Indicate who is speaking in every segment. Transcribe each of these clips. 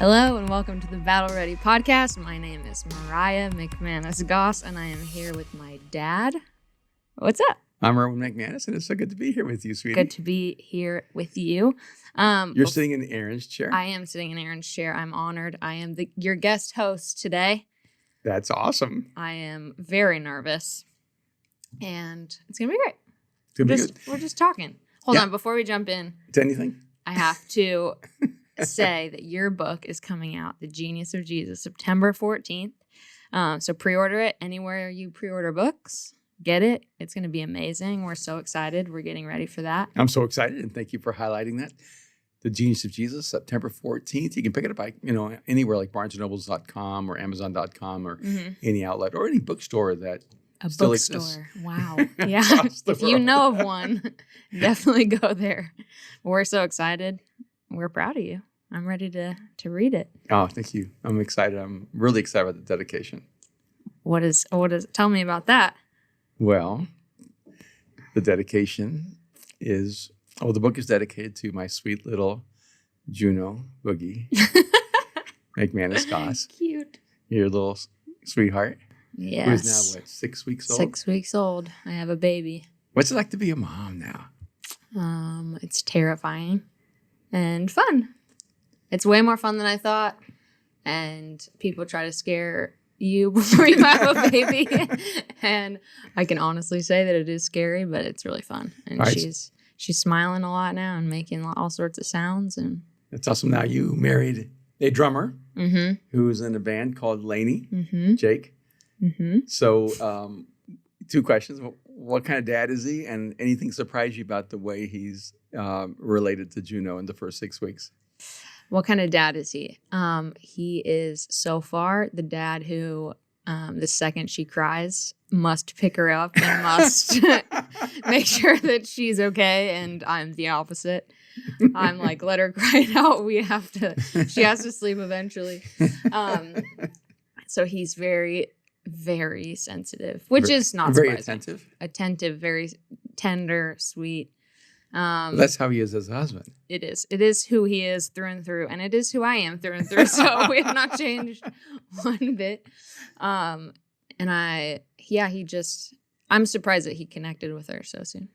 Speaker 1: Hello and welcome to the Battle Ready podcast. My name is Mariah McManus Goss and I am here with my dad. What's up?
Speaker 2: I'm Erwin McManus and it's so good to be here with you, sweetie.
Speaker 1: Good to be here with you.
Speaker 2: You're sitting in Aaron's chair?
Speaker 1: I am sitting in Aaron's chair. I'm honored. I am your guest host today.
Speaker 2: That's awesome.
Speaker 1: I am very nervous and it's going to be great.
Speaker 2: It's gonna be good.
Speaker 1: We're just talking. Hold on, before we jump in.
Speaker 2: It's anything?
Speaker 1: I have to say that your book is coming out, The Genius of Jesus, September 14th. So pre-order it anywhere you pre-order books. Get it. It's going to be amazing. We're so excited. We're getting ready for that.
Speaker 2: I'm so excited, and thank you for highlighting that. The Genius of Jesus, September 14th. You can pick it up by, anywhere like barnesandnobles.com or amazon.com or any outlet or any bookstore that still exists.
Speaker 1: Wow. Yeah. If you know of one, definitely go there. We're so excited. We're proud of you. I'm ready to read it.
Speaker 2: Oh, thank you. I'm excited. I'm really excited about the dedication.
Speaker 1: What is tell me about that?
Speaker 2: Well, the dedication is, the book is dedicated to my sweet little Juno Boogie, McManus Goss.
Speaker 1: Cute.
Speaker 2: Your little sweetheart.
Speaker 1: Yes.
Speaker 2: Who is now, 6 weeks old?
Speaker 1: 6 weeks old. I have a baby.
Speaker 2: What's it like to be a mom now?
Speaker 1: It's terrifying and fun. It's way more fun than I thought. And people try to scare you before you have a baby. And I can honestly say that it is scary, but it's really fun. And
Speaker 2: right.
Speaker 1: she's smiling a lot now and making all sorts of sounds. And
Speaker 2: that's awesome. Now you married a drummer who was in a band called Laney, Jake. So 2 questions. What kind of dad is he? And anything surprise you about the way he's related to Juno in the first 6 weeks?
Speaker 1: What kind of dad is he? He is so far the dad who, the second she cries, must pick her up and must make sure that she's okay. And I'm the opposite. I'm like, let her cry it out. She has to sleep eventually. So he's very, very sensitive, which is not
Speaker 2: very
Speaker 1: surprising. Attentive, very tender, sweet.
Speaker 2: That's how he is as a husband. It
Speaker 1: is who he is through and through, and it is who I am through and through. So we have not changed one bit. I'm surprised that he connected with her so soon.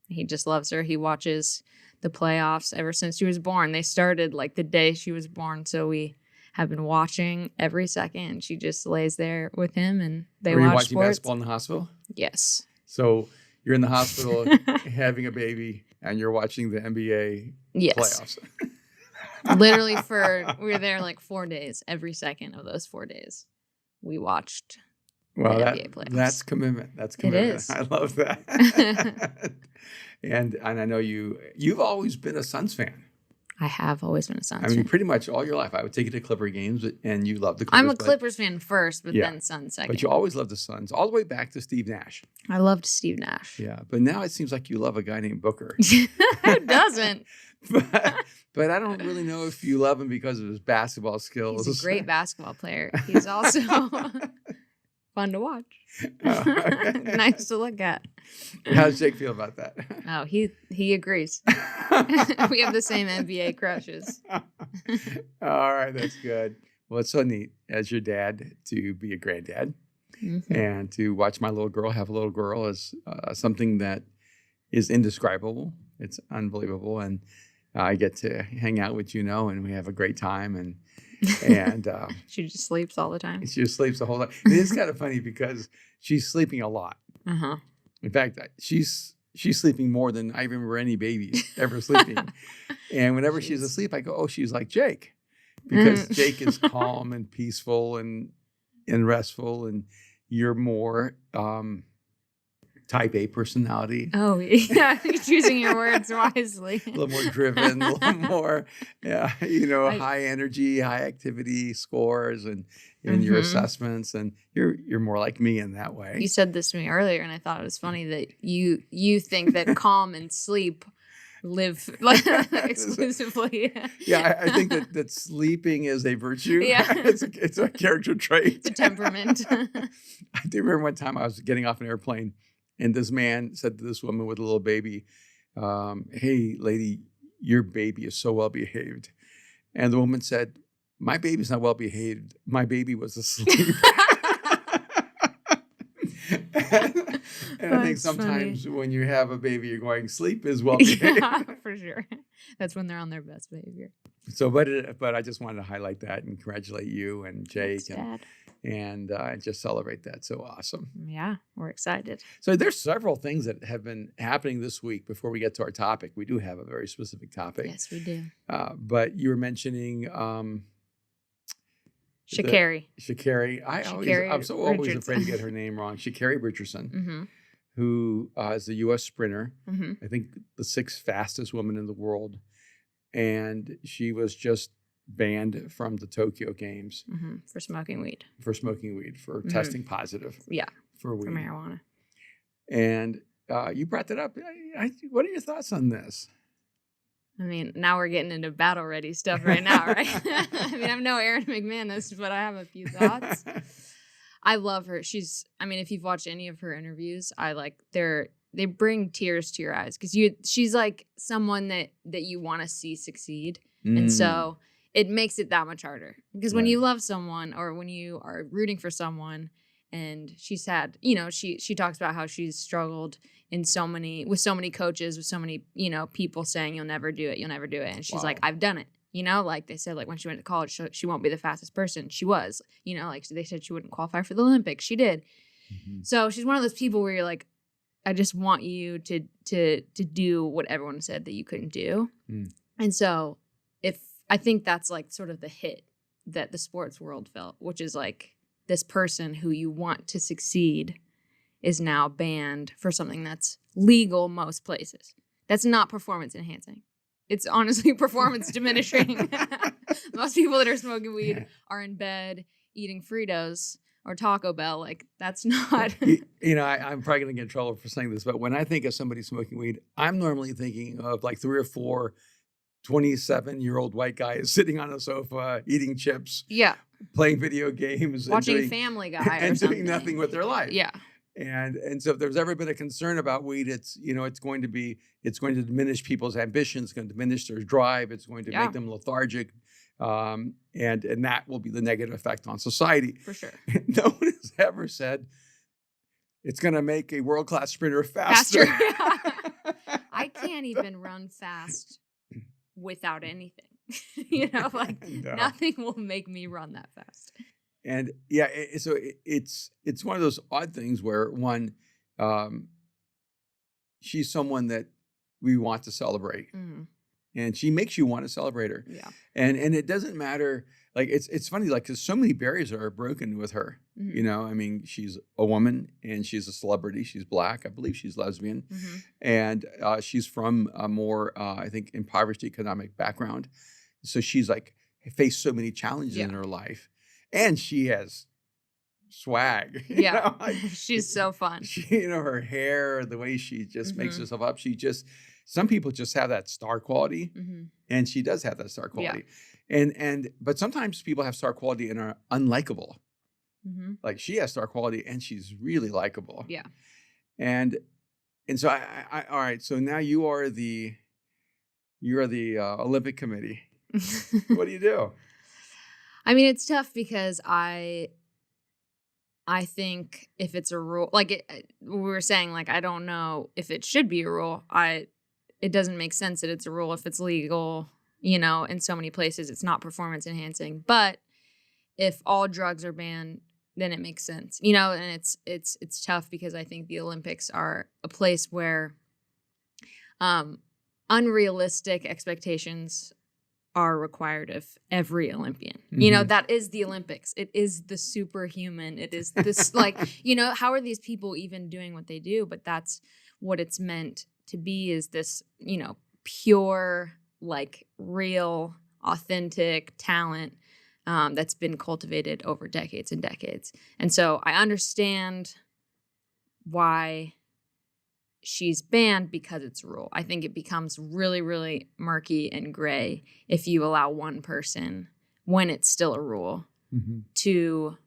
Speaker 1: He just loves her. He watches the playoffs ever since she was born. They started like the day she was born, so we have been watching every second. She just lays there with him, and they watch sports. Were you watching
Speaker 2: basketball in the hospital?
Speaker 1: Yes.
Speaker 2: So you're in the hospital having a baby, and you're watching the NBA playoffs.
Speaker 1: Literally we were there like 4 days. Every second of those 4 days, we watched the NBA playoffs. That's
Speaker 2: commitment. That's commitment.
Speaker 1: It is.
Speaker 2: I love that. and I know you've always been a Suns fan.
Speaker 1: I have always been a Suns fan.
Speaker 2: I mean, pretty much all your life. I would take you to Clipper games, and you love the Clippers.
Speaker 1: I'm a Clippers fan first, but then Suns second.
Speaker 2: But you always loved the Suns, all the way back to Steve Nash.
Speaker 1: I loved Steve Nash.
Speaker 2: Yeah, but now it seems like you love a guy named Booker.
Speaker 1: Who doesn't?
Speaker 2: but I don't really know if you love him because of his basketball skills.
Speaker 1: He's a great basketball player. He's also fun to watch. Nice to look at.
Speaker 2: How does Jake feel about that?
Speaker 1: Oh, he agrees. We have the same NBA crushes.
Speaker 2: All right, that's good. Well, it's so neat as your dad to be a granddad and to watch my little girl have a little girl is something that is indescribable. It's unbelievable, and I get to hang out with Juno, and we have a great time, and
Speaker 1: she just sleeps all the time.
Speaker 2: She just sleeps the whole time. It is kind of funny because she's sleeping a lot. In fact, she's sleeping more than I remember any baby ever sleeping. And whenever she's asleep, I go, "Oh, she's like Jake," because Jake is calm and peaceful and restful, and you're more type A personality.
Speaker 1: Oh, yeah. You're choosing your words wisely.
Speaker 2: A little more driven, a little more, high energy, high activity scores and your assessments. And you're more like me in that way.
Speaker 1: You said this to me earlier, and I thought it was funny that you think that calm and sleep live exclusively.
Speaker 2: Yeah, I think that sleeping is a virtue.
Speaker 1: Yeah.
Speaker 2: It's a character trait.
Speaker 1: It's a temperament.
Speaker 2: I do remember one time I was getting off an airplane, and this man said to this woman with a little baby, "Hey, lady, your baby is so well behaved." And the woman said, my baby's not well behaved. My baby was asleep. And I think sometimes when you have a baby, you're going, sleep is well behaved.
Speaker 1: Yeah, for sure. That's when they're on their best behavior.
Speaker 2: So, but I just wanted to highlight that and congratulate you and Jake.
Speaker 1: Thanks,
Speaker 2: and just celebrate that. So awesome.
Speaker 1: Yeah, we're excited.
Speaker 2: So there's several things that have been happening this week before we get to our topic. We do have a very specific topic.
Speaker 1: Yes, we do.
Speaker 2: But you were mentioning
Speaker 1: Sha'carri.
Speaker 2: Sha'carri. I'm so always afraid to get her name wrong. Sha'carri Richardson, who is a U.S. sprinter. I think the 6th fastest woman in the world. And she was just banned from the Tokyo Games
Speaker 1: for smoking weed.
Speaker 2: For testing positive.
Speaker 1: Yeah.
Speaker 2: For weed.
Speaker 1: For marijuana.
Speaker 2: And you brought that up. What are your thoughts on this?
Speaker 1: I mean, now we're getting into battle ready stuff right now, right? I mean, I'm no Erwin McManus, but I have a few thoughts. I love her. If you've watched any of her interviews, they bring tears to your eyes because she's like someone that you want to see succeed. And so it makes it that much harder because when you love someone or when you are rooting for someone and she's had, she talks about how she's struggled with so many coaches, with so many, people saying you'll never do it. And she's like, I've done it. Like they said, like when she went to college, she won't be the fastest person. She was, like they said she wouldn't qualify for the Olympics. She did. So she's one of those people where you're like, I just want you to do what everyone said that you couldn't do. And so I think that's like sort of the hit that the sports world felt, which is like this person who you want to succeed is now banned for something that's legal most places. That's not performance enhancing. It's honestly performance diminishing. Most people that are smoking weed are in bed eating Fritos or Taco Bell. Like, that's not...
Speaker 2: I'm probably going to get in trouble for saying this, but when I think of somebody smoking weed, I'm normally thinking of like 3 or 4 27-year-old white guys sitting on a sofa, eating chips, playing video games,
Speaker 1: watching Family Guy
Speaker 2: and
Speaker 1: something.
Speaker 2: Doing nothing with their life.
Speaker 1: Yeah.
Speaker 2: And so if there's ever been a concern about weed, it's going to diminish people's ambitions, it's going to diminish their drive, it's going to make them lethargic. And that will be the negative effect on society.
Speaker 1: For sure.
Speaker 2: No one has ever said it's going to make a world-class sprinter faster.
Speaker 1: I can't even run fast without anything. Nothing will make me run that fast.
Speaker 2: And so it's one of those odd things where one, she's someone that we want to celebrate. And she makes you want to celebrate her. Yeah. And it doesn't matter. Like, it's funny, like, because so many barriers are broken with her. I mean, she's a woman and she's a celebrity. She's Black. I believe she's lesbian. And she's from a more, I think, impoverished economic background. So she's like faced so many challenges in her life. And she has swag.
Speaker 1: She's so fun.
Speaker 2: Her hair, the way she just makes herself up. Some people just have that star quality, and she does have that star quality. But sometimes people have star quality and are unlikable. Like, she has star quality and she's really likable. Yeah. And so I all right. So now you're the Olympic committee. What do you do?
Speaker 1: I mean, it's tough because I think if it's a rule, like we were saying, like, I don't know if it should be a rule. It doesn't make sense that it's a rule if it's legal, in so many places. It's not performance enhancing. But if all drugs are banned, then it makes sense, and it's tough because I think the Olympics are a place where unrealistic expectations are required of every Olympian. That is the Olympics. It is the superhuman. It is this, how are these people even doing what they do? But that's what it's meant to be, is this, pure, like, real, authentic talent that's been cultivated over decades and decades. And so I understand why she's banned because it's a rule. I think it becomes really, really murky and gray if you allow one person, when it's still a rule, to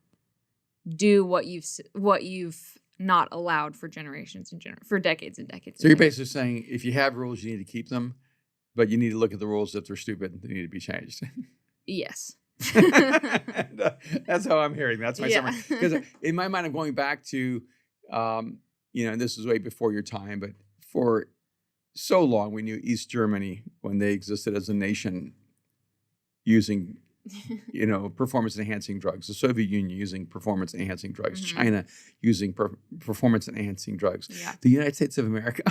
Speaker 1: do what you've not allowed for generations and for decades and decades.
Speaker 2: So you're basically saying if you have rules, you need to keep them, but you need to look at the rules. If they're stupid, they need to be changed.
Speaker 1: Yes.
Speaker 2: And, that's how I'm hearing. That's my summary. Because in my mind, I'm going back to, and this was way before your time, but for so long, we knew East Germany, when they existed as a nation, using performance-enhancing drugs. The Soviet Union using performance-enhancing drugs. China using performance-enhancing drugs.
Speaker 1: Yeah.
Speaker 2: The United States of America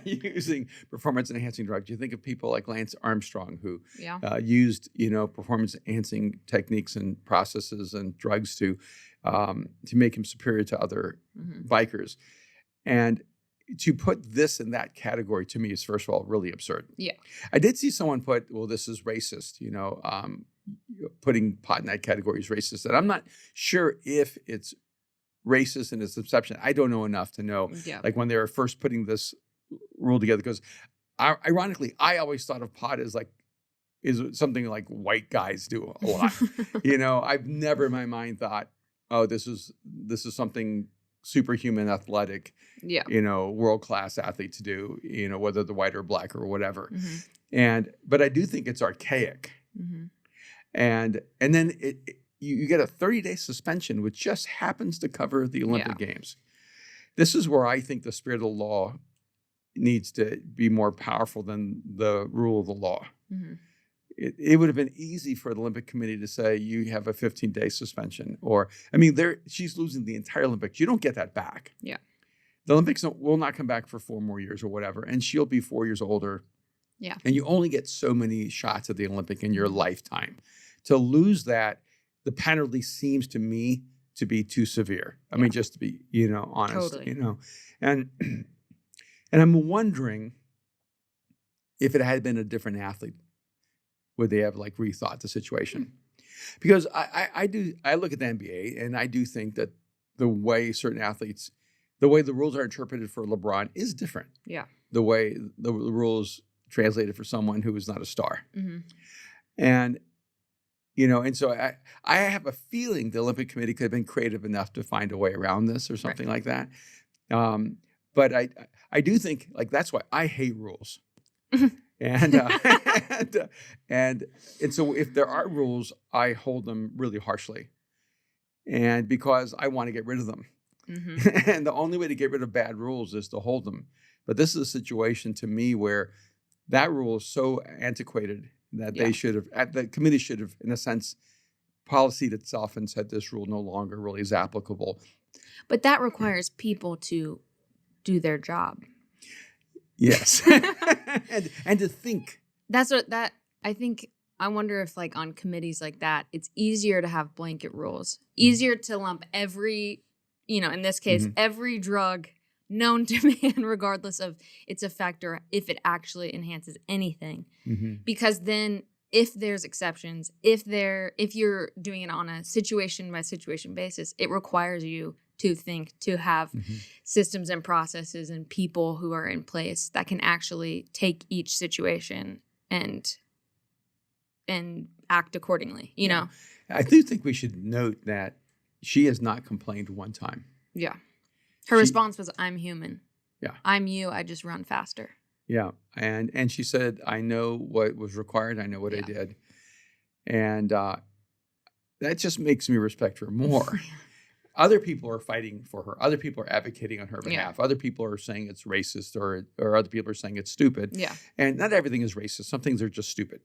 Speaker 2: using performance-enhancing drugs. You think of people like Lance Armstrong, who used performance-enhancing techniques and processes and drugs to make him superior to other bikers. And to put this in that category, to me, is, first of all, really absurd.
Speaker 1: Yeah.
Speaker 2: I did see someone put, well, this is racist, putting pot in that category is racist. And I'm not sure if it's racist in its inception. I don't know enough to know, like when they were first putting this rule together, because ironically, I always thought of pot as is something like white guys do a lot. I've never in my mind thought, oh, this is something superhuman athletic, world-class athlete to do, whether they're white or black or whatever. But I do think it's archaic. And then you get a 30-day suspension, which just happens to cover the Olympic Games. This is where I think the spirit of the law needs to be more powerful than the rule of the law. It would have been easy for the Olympic Committee to say, you have a 15-day suspension. She's losing the entire Olympics. You don't get that back. Yeah. The Olympics will not come back for 4 more years or whatever. And she'll be 4 years older. Yeah. And you only get so many shots at the Olympic in your lifetime. To lose that, the penalty seems to me to be too severe. I mean, just to be, honest,
Speaker 1: totally.
Speaker 2: And I'm wondering if it had been a different athlete, would they have rethought the situation? Because I look at the NBA and I do think that the way certain athletes, the way the rules are interpreted for LeBron is different. Yeah. The way the rules translated for someone who is not a star. And, and so I have a feeling the Olympic Committee could have been creative enough to find a way around this or something like that. But I do think that's why I hate rules. And so if there are rules, I hold them really harshly, and because I want to get rid of them. And the only way to get rid of bad rules is to hold them. But this is a situation to me where that rule is so antiquated that the committee should have, in a sense, policied itself and said this rule no longer really is applicable.
Speaker 1: But that requires people to do their job.
Speaker 2: Yes. and to think.
Speaker 1: I wonder if on committees like that, it's easier to have blanket rules, easier to lump every, in this case, every drug known to man, regardless of its effect or if it actually enhances anything. Because then if there's exceptions, if you're doing it on a situation by situation basis, it requires you to think, to have systems and processes and people who are in place that can actually take each situation and act accordingly, know?
Speaker 2: I do think we should note that she has not complained one time.
Speaker 1: Yeah. Her response was, I'm human.
Speaker 2: Yeah.
Speaker 1: I'm you. I just run faster.
Speaker 2: Yeah. And she said, I know what was required. I know what I did. And that just makes me respect her more. Other people are fighting for her. Other people are advocating on her behalf. Other people are saying it's racist or other people are saying it's stupid. Yeah. And not everything is racist. Some things are just stupid.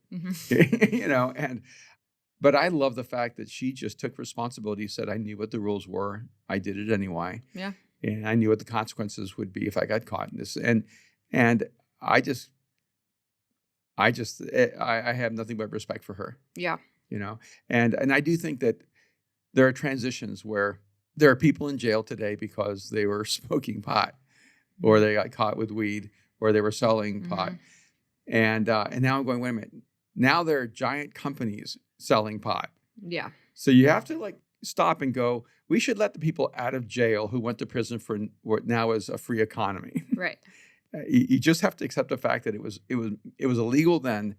Speaker 2: But I love the fact that she just took responsibility, said, I knew what the rules were. I did it anyway. Yeah. And I knew what the consequences would be if I got caught in this. And I have nothing but respect for her. Yeah. And I do think that there are transitions where there are people in jail today because they were smoking pot, or they got caught with weed, or they were selling pot. And now I'm going, wait a minute. Now there are giant companies selling pot. Yeah. So you have to stop and go, we should let the people out of jail who went to prison for what now is a free economy. Right. You just have to accept the fact that it was illegal then,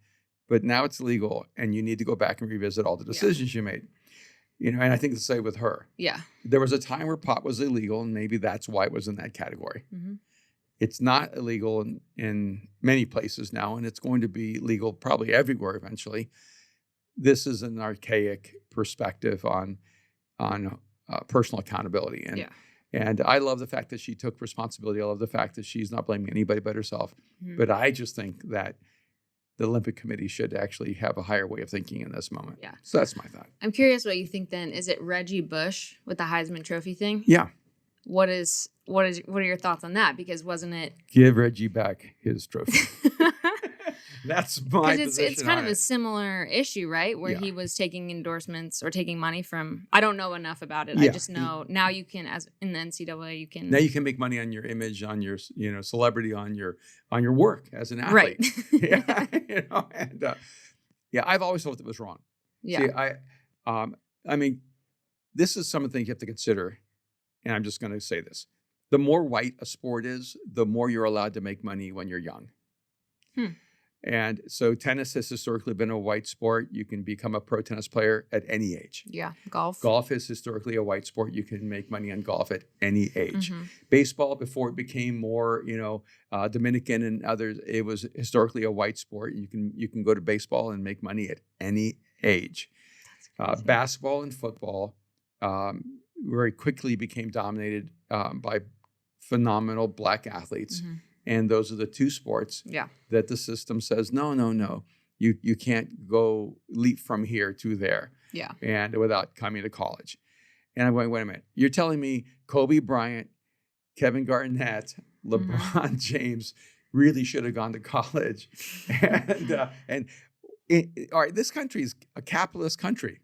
Speaker 2: but now it's legal, and you need to go back and revisit all the decisions you made. And I think the same with her. Yeah. There was a time where pot was illegal, and maybe that's why it was in that category. It's not illegal in many places now, and it's going to be legal probably everywhere eventually. this is an archaic perspective on personal accountability. And I love the fact that she took responsibility. I love the fact that she's not blaming anybody but herself. Mm-hmm. But I just think that the Olympic Committee should actually have a higher way of thinking in this moment.
Speaker 1: Yeah.
Speaker 2: So that's my thought.
Speaker 1: I'm curious what you think then. Is it Reggie Bush with the Heisman Trophy thing?
Speaker 2: Yeah.
Speaker 1: What are your thoughts on that? Because wasn't it...
Speaker 2: Give Reggie back his trophy. That's my position.
Speaker 1: It's kind of a similar issue, right? Where he was taking endorsements or taking money from... I don't know enough about it. Yeah. I just know now you can, as in the NCAA, you can...
Speaker 2: Now you can make money on your image, on your celebrity, on your work as an athlete.
Speaker 1: Right.
Speaker 2: And I've always thought it was wrong.
Speaker 1: Yeah.
Speaker 2: See, I mean, this is some of the things you have to consider, and I'm just going to say this. The more white a sport is, the more you're allowed to make money when you're young. And so tennis has historically been a white sport. You can become a pro tennis player at any age.
Speaker 1: Yeah, golf.
Speaker 2: Golf is historically a white sport. You can make money on golf at any age. Mm-hmm. Baseball, before it became more, Dominican and others, it was historically a white sport. You can go to baseball and make money at any age. Basketball and football very quickly became dominated by phenomenal black athletes. Mm-hmm. And those are the two sports that the system says, no, you can't go leap from here to there and without coming to college. And I'm going, wait a minute. You're telling me Kobe Bryant, Kevin Garnett, LeBron James really should have gone to college. And all right, this country is a capitalist country.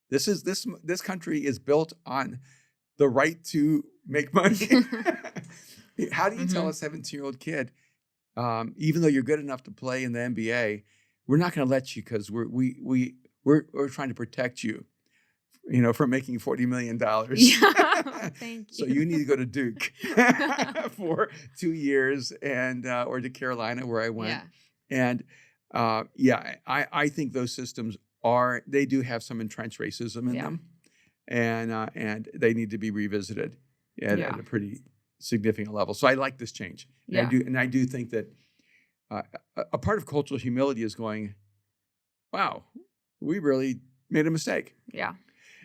Speaker 2: This country is built on the right to make money. How do you tell a 17-year-old kid, even though you're good enough to play in the NBA, we're not going to let you because we're trying to protect you, from making $40 million.
Speaker 1: Yeah, thank you.
Speaker 2: So you need to go to Duke for 2 years and or to Carolina where I went. Yeah. And I think those systems they do have some entrenched racism in them, and they need to be revisited at a pretty significant level. So I like this change. And I do think that a part of cultural humility is going, wow, we really made a mistake.
Speaker 1: Yeah.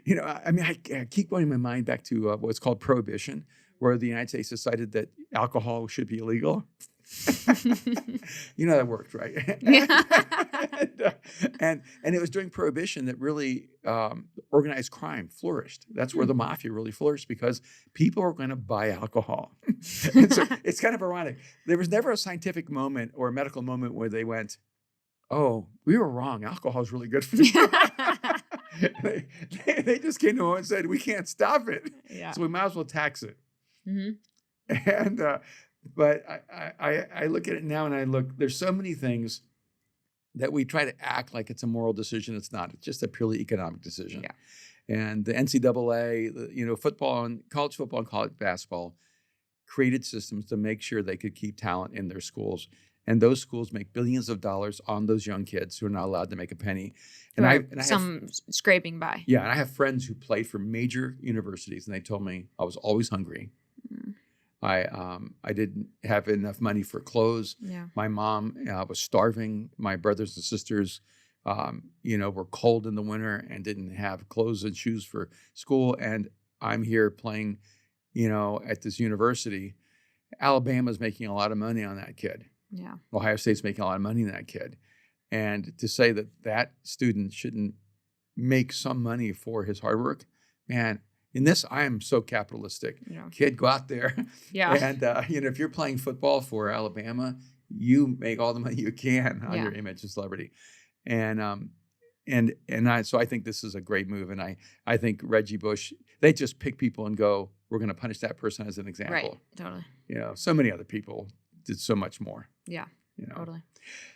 Speaker 2: I keep going in my mind back to what's called prohibition, where the United States decided that alcohol should be illegal. That worked, right?
Speaker 1: Yeah.
Speaker 2: and it was during prohibition that really organized crime flourished. That's where the mafia really flourished, because people are going to buy alcohol. And so it's kind of ironic. There was never a scientific moment or a medical moment where they went, oh, we were wrong. Alcohol is really good for you. They just came to us and said, we can't stop it. Yeah. So we might as well tax it. Mm-hmm. And but I look at it now and there's so many things that we try to act like it's a moral decision. It's not. It's just a purely economic decision. Yeah. And the NCAA, football and college basketball created systems to make sure they could keep talent in their schools. And those schools make billions of dollars on those young kids who are not allowed to make a penny. And I have
Speaker 1: scraping by.
Speaker 2: Yeah, and I have friends who played for major universities, and they told me I was always hungry. Mm. I didn't have enough money for clothes. Yeah. My mom was starving. My brothers and sisters, were cold in the winter and didn't have clothes and shoes for school. And I'm here playing, at this university. Alabama's making a lot of money on that kid.
Speaker 1: Yeah.
Speaker 2: Ohio State's making a lot of money on that kid. And to say that student shouldn't make some money for his hard work, man, in this, I am so capitalistic. Yeah. Kid, go out there.
Speaker 1: Yeah.
Speaker 2: And, if you're playing football for Alabama, you make all the money you can on your image and celebrity. So I think this is a great move. And I think Reggie Bush, they just pick people and go, we're going to punish that person as an example.
Speaker 1: Right. Totally.
Speaker 2: So many other people did so much more.
Speaker 1: Yeah. Totally.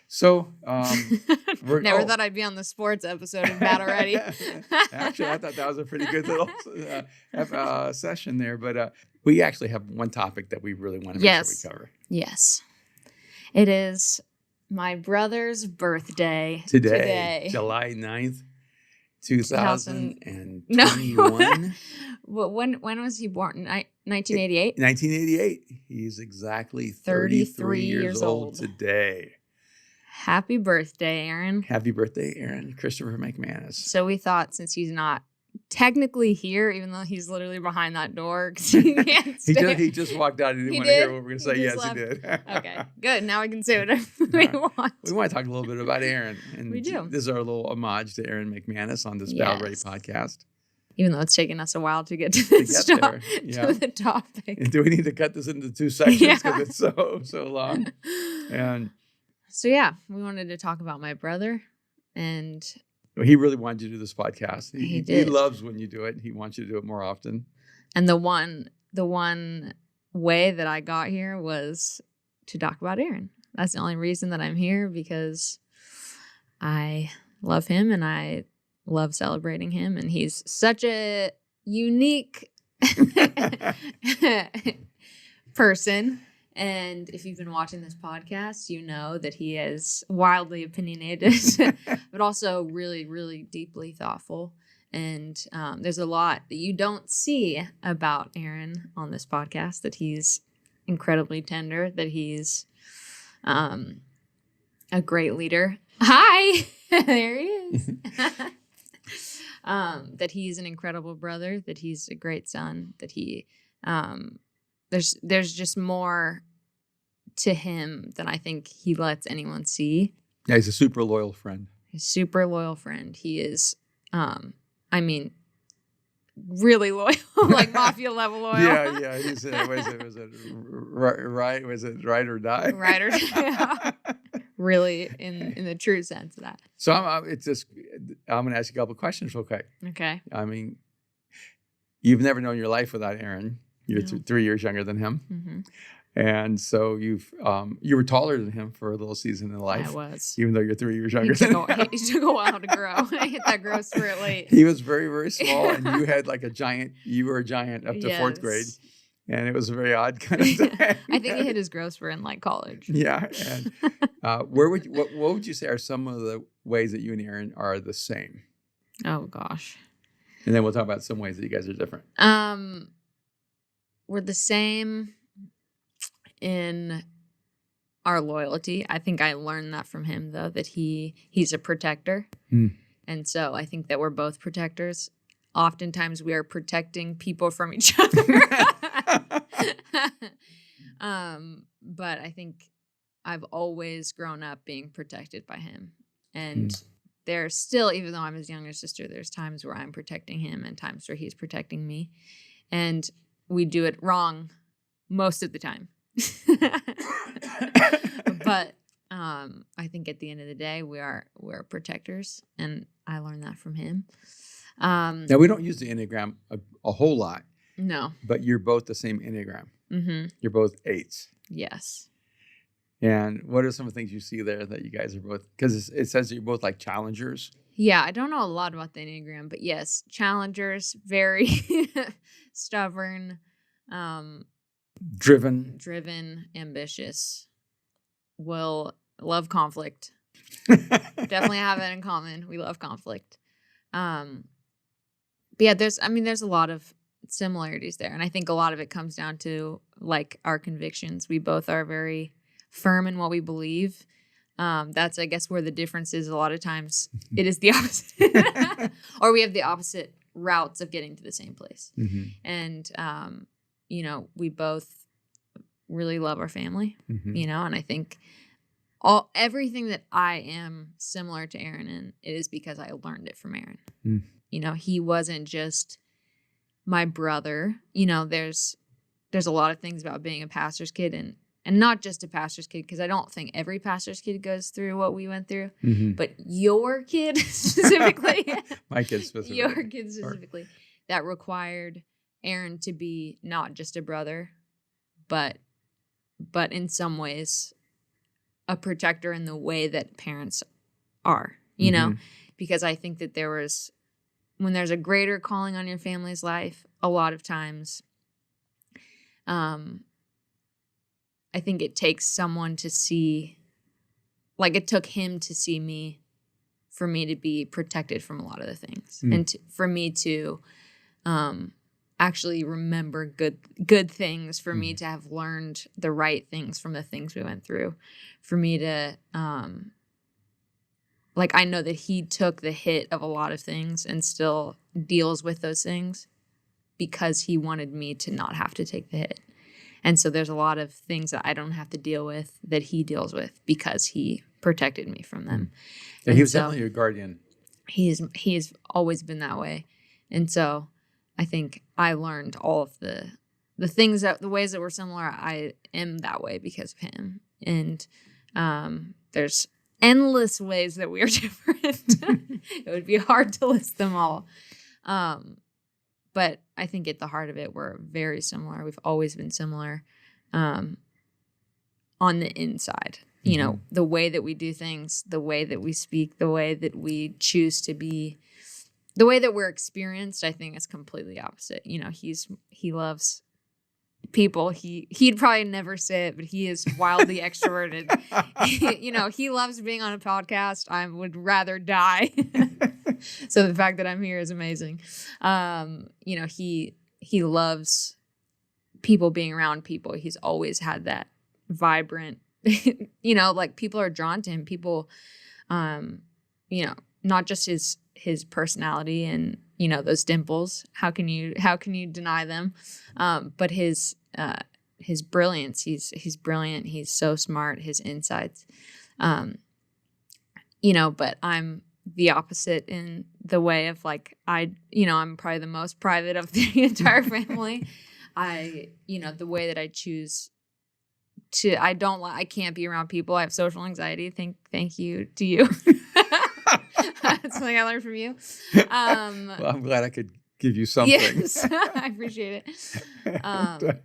Speaker 2: So,
Speaker 1: never thought I'd be on the sports episode of that already.
Speaker 2: Actually, I thought that was a pretty good little session there. But we actually have one topic that we really want to make sure we cover.
Speaker 1: Yes. It is my brother's birthday.
Speaker 2: Today. July 9th, 2021.
Speaker 1: No. When was he born? 1988?
Speaker 2: 1988. He's exactly 33 years old today.
Speaker 1: Happy birthday, Aaron.
Speaker 2: Happy birthday, Aaron. Christopher McManus.
Speaker 1: So we thought, since he's not technically here, even though he's literally behind that door, 'cause he can't stay.
Speaker 2: He just walked out. He didn't
Speaker 1: He
Speaker 2: want to hear
Speaker 1: did?
Speaker 2: what we're going to
Speaker 1: He
Speaker 2: say.
Speaker 1: just
Speaker 2: Yes,
Speaker 1: left?
Speaker 2: he did.
Speaker 1: Okay, good. Now we can say whatever we want.
Speaker 2: We want to talk a little bit about Aaron. And
Speaker 1: We do.
Speaker 2: This is our little homage to Aaron McManus on this Battle Ready
Speaker 1: Yes.
Speaker 2: podcast.
Speaker 1: Even though it's taken us a while to get to
Speaker 2: To
Speaker 1: this
Speaker 2: get there,
Speaker 1: to the topic.
Speaker 2: And do we need to cut this into 2 sections because it's so long? And
Speaker 1: So yeah, we wanted to talk about my brother, and
Speaker 2: he really wanted you to do this podcast.
Speaker 1: He
Speaker 2: He
Speaker 1: did.
Speaker 2: loves when you do it. He wants you to do it more often.
Speaker 1: the one way that I got here was to talk about Aaron. That's the only reason that I'm here, because I love him and I love celebrating him, and he's such a unique person. And if you've been watching this podcast, you know that he is wildly opinionated, but also really, really deeply thoughtful. And there's a lot that you don't see about Aaron on this podcast, that he's incredibly tender, that he's a great leader. Hi, there he is. That he's an incredible brother, that he's a great son, that he there's just more to him than I think he lets anyone see.
Speaker 2: Yeah, he's a super loyal friend.
Speaker 1: He's a super loyal friend. He is really loyal, like mafia level loyal.
Speaker 2: Yeah. He's was it right? Was it ride or die?
Speaker 1: Right or die. Really, in the true sense of that.
Speaker 2: So I'm going to ask you a couple of questions real quick.
Speaker 1: Okay.
Speaker 2: I mean, you've never known your life without Aaron. You're
Speaker 1: No.
Speaker 2: 3 years younger than him.
Speaker 1: Mm-hmm.
Speaker 2: And so you were taller than him for a little season in life.
Speaker 1: I was.
Speaker 2: Even though you're 3 years
Speaker 1: He
Speaker 2: younger
Speaker 1: took,
Speaker 2: than him.
Speaker 1: he took a while to grow. I hit that growth spurt late.
Speaker 2: He was very, very small, and you had like a giant. You were a giant up to 4th grade,
Speaker 1: Yes.
Speaker 2: and it was a very odd kind of thing.
Speaker 1: I think he hit his growth spurt in like college.
Speaker 2: Yeah. And what would you say are some of the ways that you and Aaron are the same?
Speaker 1: Oh gosh.
Speaker 2: And then we'll talk about some ways that you guys are different.
Speaker 1: We're the same in our loyalty. I think I learned that from him, though, that he's a protector. And so I think that we're both protectors. Oftentimes we are protecting people from each other. But I think I've always grown up being protected by him. And there's still, even though I'm his younger sister, there's times where I'm protecting him and times where he's protecting me. And we do it wrong most of the time. But I think at the end of the day, we're protectors, and I learned that from him.
Speaker 2: Now, we don't use the Enneagram a whole lot,
Speaker 1: No.
Speaker 2: but you're both the same Enneagram.
Speaker 1: Mm-hmm.
Speaker 2: You're both 8s.
Speaker 1: Yes.
Speaker 2: And what are some of the things you see there that you guys are both, because it says that you're both like challengers.
Speaker 1: Yeah, I don't know a lot about the Enneagram, but yes, challengers, very stubborn, driven, ambitious, will love conflict. Definitely have it in common. We love conflict. But yeah, there's a lot of similarities there. And I think a lot of it comes down to like our convictions. We both are very firm in what we believe. That's, I guess, where the difference is. A lot of times it is the opposite, or we have the opposite routes of getting to the same place.
Speaker 2: Mm-hmm.
Speaker 1: And, we both really love our family,
Speaker 2: Mm-hmm.
Speaker 1: and I think everything that I am similar to Aaron in, it is because I learned it from Aaron.
Speaker 2: Mm.
Speaker 1: He wasn't just my brother. There's a lot of things about being a pastor's kid and not just a pastor's kid, because I don't think every pastor's kid goes through what we went through,
Speaker 2: Mm-hmm.
Speaker 1: but your kid specifically,
Speaker 2: My kids specifically.
Speaker 1: your kid specifically, that required Aaron to be not just a brother, but in some ways a protector in the way that parents are,
Speaker 2: Mm-hmm.
Speaker 1: because I think that when there's a greater calling on your family's life, a lot of times, I think it takes someone to see, like it took him to see me, for me to be protected from a lot of the things, and for me to actually remember good things, for me to have learned the right things from the things we went through, for me to like, I know that he took the hit of a lot of things and still deals with those things because he wanted me to not have to take the hit. And so there's a lot of things that I don't have to deal with that he deals with because he protected me from them.
Speaker 2: Yeah,
Speaker 1: and
Speaker 2: he was
Speaker 1: so
Speaker 2: definitely your guardian.
Speaker 1: He's always been that way. And so I think I learned all of the things the ways that were similar. I am that way because of him. And there's endless ways that we are different. It would be hard to list them all. But I think at the heart of it, we're very similar. We've always been similar on the inside. You know, the way that we do things, the way that we speak, the way that we choose to be, the way that we're experienced, I think is completely opposite. You know, he loves people. He'd probably never say it, but he is wildly extroverted. He loves being on a podcast. I would rather die. So the fact that I'm here is amazing. He loves people being around people. He's always had that vibrant, like people are drawn to him. People, not just his personality and, those dimples. How can you deny them? But his brilliance. He's brilliant. He's so smart. His insights. But I'm the opposite in the way of like, I'm probably the most private of the entire family. The way that I choose to, I can't be around people. I have social anxiety. Thank you to you. That's something I learned from you.
Speaker 2: Well, I'm glad I could give you something.
Speaker 1: Yes, I appreciate it.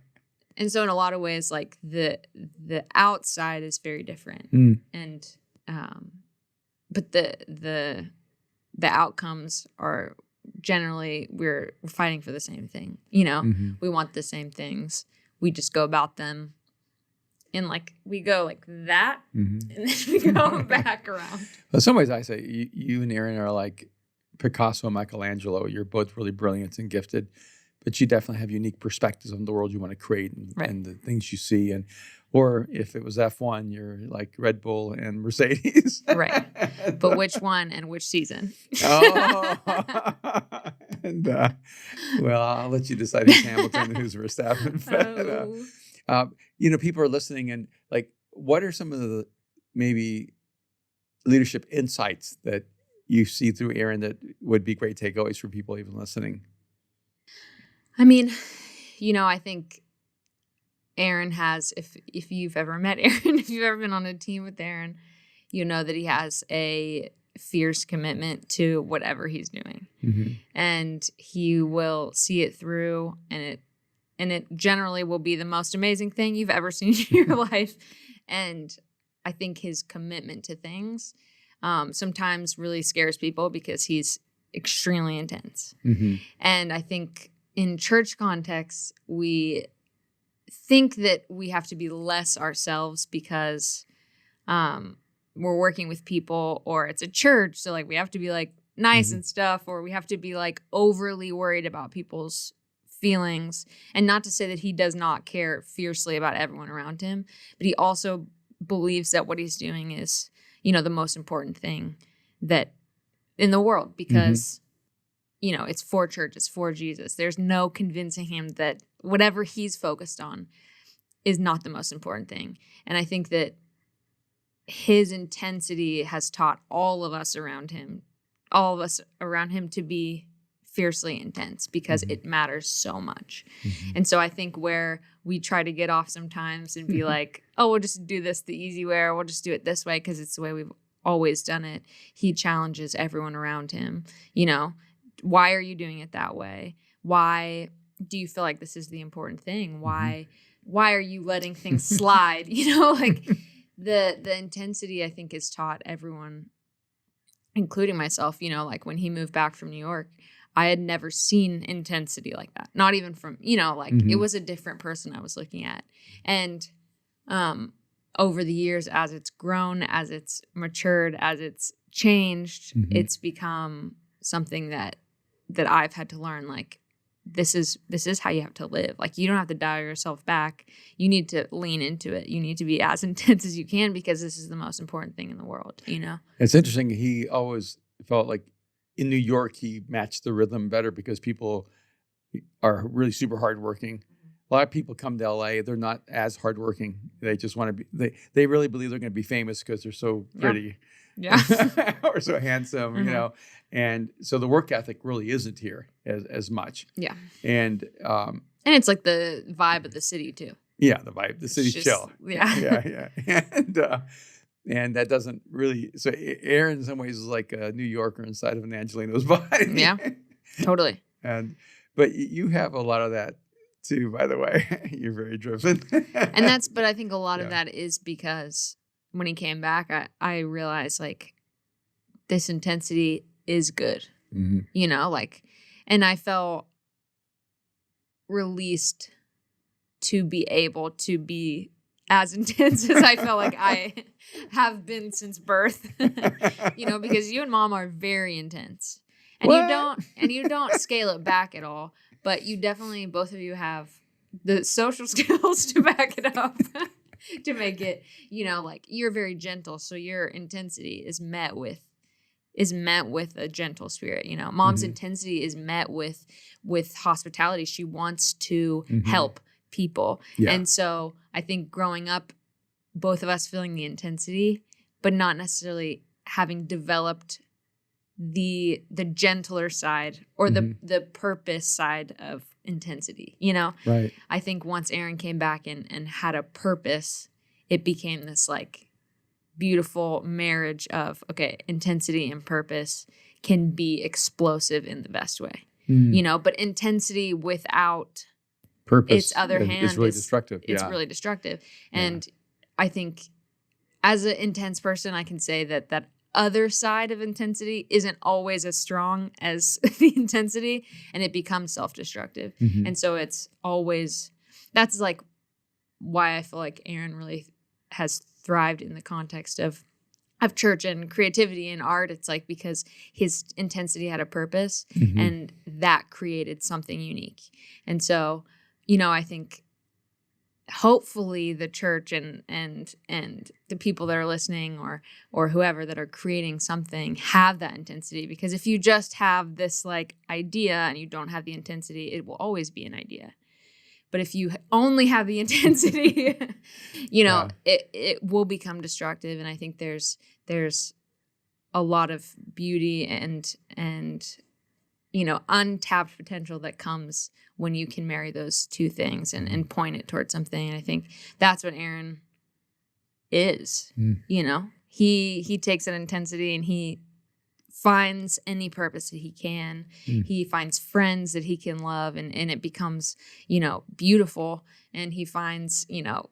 Speaker 1: And so in a lot of ways, like the outside is very different. And, but the outcomes are generally we're fighting for the same thing. We want the same things. We just go about them. And like we go like that, and then we go back around.
Speaker 2: Well, in some ways, I say you and Aaron are like Picasso and Michelangelo. You're both really brilliant and gifted, but you definitely have unique perspectives on the world you want to create and the things you see. Or if it was F1, you're like Red Bull and Mercedes.
Speaker 1: Right. But which one and which season?
Speaker 2: And well, I'll let you decide who's Hamilton and who's Verstappen. People are listening and like, what are some of the maybe leadership insights that you see through Aaron that would be great takeaways for people even listening?
Speaker 1: I mean, I think Aaron has, if you've ever met Aaron, if you've ever been on a team with Aaron, you know that he has a fierce commitment to whatever he's doing. And he will see it through, and it generally will be the most amazing thing you've ever seen in your life. And I think his commitment to things sometimes really scares people because he's extremely intense. And I think in church contexts, we think that we have to be less ourselves because we're working with people, or it's a church. So like we have to be like nice and stuff, or we have to be like overly worried about people's feelings. And not to say that he does not care fiercely about everyone around him, but he also believes that what he's doing is, the most important thing that in the world, because, it's for church, it's for Jesus. There's no convincing him that whatever he's focused on is not the most important thing. And I think that his intensity has taught all of us around him to be fiercely intense because it matters so much. And so I think where we try to get off sometimes and be like, oh, we'll just do this the easy way, or we'll just do it this way because it's the way we've always done it. He challenges everyone around him. Why are you doing it that way? Why do you feel like this is the important thing? Why are you letting things slide? Like the intensity, I think, is taught everyone, including myself. Like when he moved back from New York, I had never seen intensity like that. Not even from, it was a different person I was looking at. And over the years, as it's grown, as it's matured, as it's changed, it's become something that I've had to learn. Like, this is how you have to live. Like, you don't have to dial yourself back. You need to lean into it. You need to be as intense as you can, because this is the most important thing in the world, you know?
Speaker 2: It's interesting. He always felt like in New York, he matched the rhythm better because people are really super hardworking. A lot of people come to LA, they're not as hardworking. They just want to be, they really believe they're going to be famous because they're so pretty.
Speaker 1: Yeah.
Speaker 2: Or so handsome,
Speaker 1: Mm-hmm.
Speaker 2: you know? And so the work ethic really isn't here as much.
Speaker 1: Yeah.
Speaker 2: And
Speaker 1: it's like the vibe of the city too.
Speaker 2: yeah, the vibe, the city's
Speaker 1: just,
Speaker 2: chill.
Speaker 1: Yeah.
Speaker 2: Yeah. And that doesn't really, so Aaron in some ways is like a New Yorker inside of an Angelino's body.
Speaker 1: Yeah, totally.
Speaker 2: But you have a lot of that too, by the way. You're very driven.
Speaker 1: But I think a lot of that is because when he came back, I realized, like, this intensity is good,
Speaker 2: Mm-hmm.
Speaker 1: you know, like, and I felt released to be able to be as intense as I felt like I have been since birth, you know, because you and Mom are very intense, and you don't scale it back at all, but you definitely, both of you have the social skills to back it up. To make it, you know, like, you're very gentle, so your intensity is met with a gentle spirit, you know. Mom's
Speaker 2: Mm-hmm.
Speaker 1: intensity is met with hospitality. She wants to
Speaker 2: Mm-hmm.
Speaker 1: help people.
Speaker 2: Yeah.
Speaker 1: And so I think growing up, both of us feeling the intensity, but not necessarily having developed the gentler side, or
Speaker 2: Mm-hmm.
Speaker 1: the purpose side of intensity, you know?
Speaker 2: Right.
Speaker 1: I think once Aaron came back and had a purpose, it became this, like, beautiful marriage of, okay, intensity and purpose can be explosive in the best way, you know, but intensity without
Speaker 2: Purpose
Speaker 1: its other hand
Speaker 2: is really destructive.
Speaker 1: It's really destructive. And I think as an intense person, I can say that other side of intensity isn't always as strong as the intensity, and it becomes self-destructive.
Speaker 2: Mm-hmm.
Speaker 1: And so it's always, that's like why I feel like Aaron really has thrived in the context of church and creativity and art. It's like, because his intensity had a purpose,
Speaker 2: Mm-hmm.
Speaker 1: and that created something unique. And so, you know, I think hopefully the church and the people that are listening, or whoever that are creating something, have that intensity, because if you just have this, like, idea and you don't have the intensity, it will always be an idea. But if you only have the intensity, you know, it will become destructive. And I think there's a lot of beauty and you know, untapped potential that comes when you can marry those two things and point it towards something. And I think that's what Aaron is. You know, he takes an intensity and he finds any purpose that he can. He finds friends that he can love, and it becomes, you know, beautiful. And he finds, you know,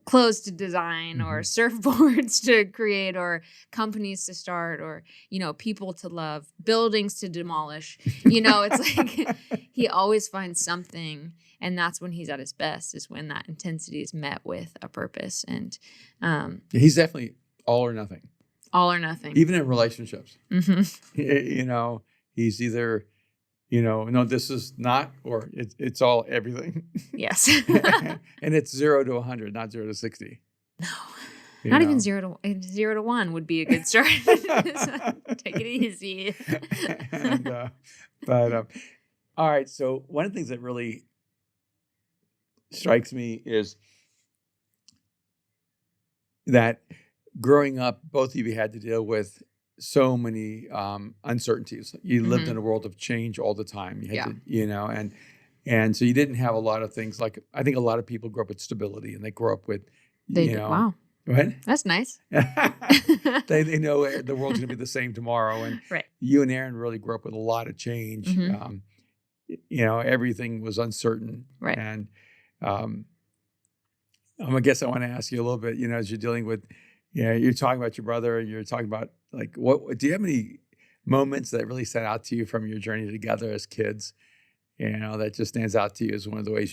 Speaker 1: clothes to design, or surfboards to create, or companies to start, or, you know, people to love, buildings to demolish. You know, it's like he always finds something, and that's when he's at his best, is when that intensity is met with a purpose. And
Speaker 2: he's definitely all or nothing.
Speaker 1: All or nothing.
Speaker 2: Even in relationships.
Speaker 1: Mm-hmm.
Speaker 2: You know, he's either, you know, no, this is not, or it's all everything.
Speaker 1: Yes.
Speaker 2: And it's 0 to 100, not 0 to 60.
Speaker 1: No. Not even 0 to 1 would be a good start. Take it easy.
Speaker 2: But all right. So one of the things that really strikes me is that growing up, both of you had to deal with so many uncertainties. You lived in a world of change all the time. You had to, you know, and so you didn't have a lot of things like, I think a lot of people grow up with stability, and they grow up with, you know.
Speaker 1: Wow.
Speaker 2: What?
Speaker 1: That's nice.
Speaker 2: They know the world's going to be the same tomorrow. And
Speaker 1: right.
Speaker 2: You and Aaron really grew up with a lot of change. You know, everything was uncertain.
Speaker 1: Right.
Speaker 2: And I guess I want to ask you a little bit, you know, as you're dealing with, you know, you're talking about your brother, and you're talking about, like, what do you have any moments that really stand out to you from your journey together as kids? You know, that just stands out to you as one of the ways